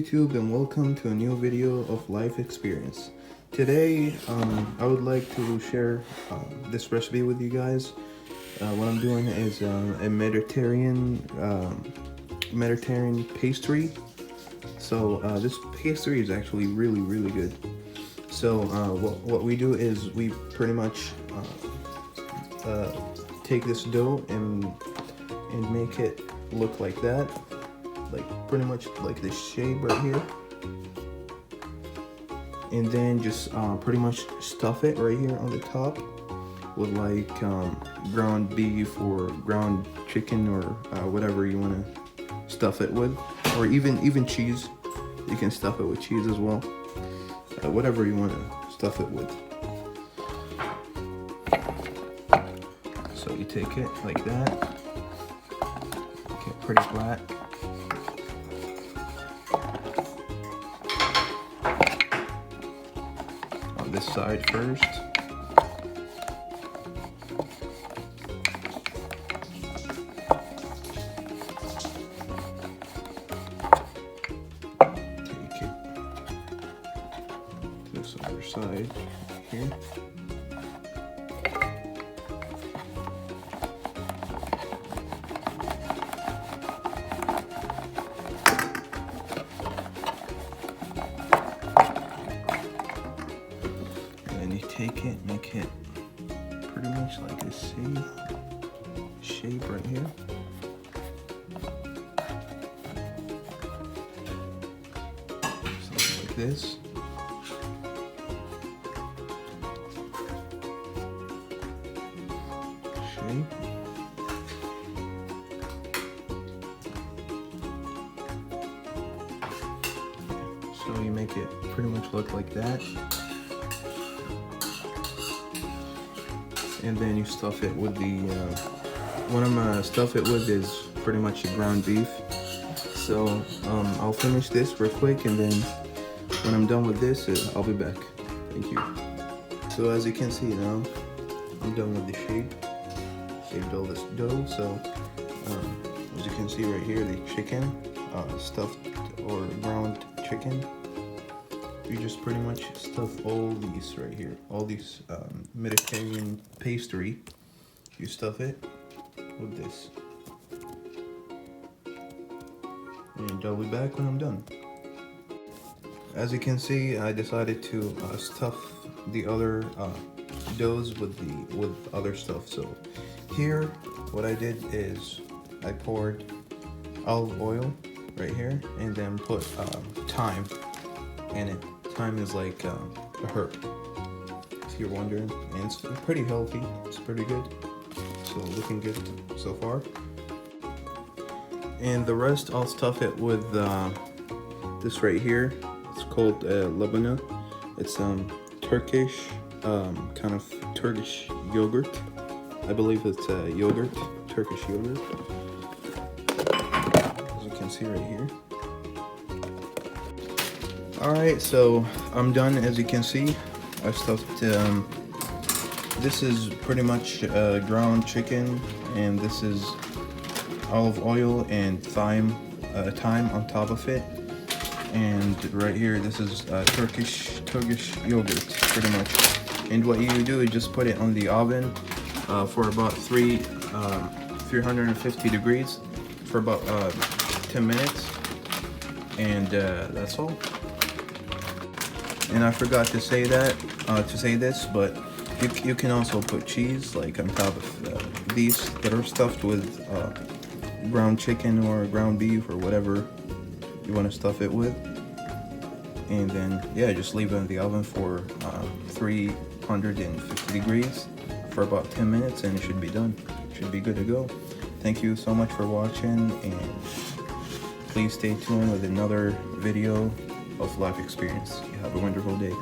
YouTube and welcome to a new video of life experience. Today I would like to share this recipe with you guys. What I'm doing is a Mediterranean pastry. So this pastry is actually really good. So what we do is we pretty much take this dough and make it look like that, like pretty much like this shape right here, and then just pretty much stuff it right here on the top with like ground beef or ground chicken or whatever you want to stuff it with, or even cheese. You can stuff it with cheese as well, whatever you want to stuff it with. So you take it like that, get pretty flat. On this side first. Take it to this other side here. And you take it, make it pretty much like a shape right here. Something like this. Shape. So you make it pretty much look like that. And then you stuff it with the what I'm gonna stuff it with is pretty much the ground beef. So I'll finish this real quick, and then when I'm done with this I'll be back. Thank you. So as you can see now, I'm done with the shaped all this dough. So as you can see right here, the chicken, stuffed or ground chicken, you just pretty much stuff all these right here, all these Mediterranean pastry. You stuff it with this, and I'll be back when I'm done. As you can see, I decided to stuff the other doughs with other stuff. So here, what I did is I poured olive oil right here, and then put thyme in it. Thyme is like a herb, if you're wondering, and it's pretty healthy. It's pretty good. So looking good so far. And the rest I'll stuff it with this right here. It's called labana. It's Turkish, kind of Turkish yogurt. I believe it's yogurt, Turkish yogurt. As you can see right here. Alright, so I'm done. As you can see, I stuffed, this is pretty much ground chicken, and this is olive oil and thyme on top of it. And right here, this is Turkish yogurt, pretty much. And what you do is just put it on the oven for about 350 degrees for about 10 minutes, and that's all. And I forgot to say this, but you can also put cheese like on top of these that are stuffed with ground chicken or ground beef or whatever you want to stuff it with. And then yeah, just leave it in the oven for 350 degrees for about 10 minutes, and it should be done. It should be good to go. Thank you so much for watching, and please stay tuned with another video of life experience. You have a wonderful day.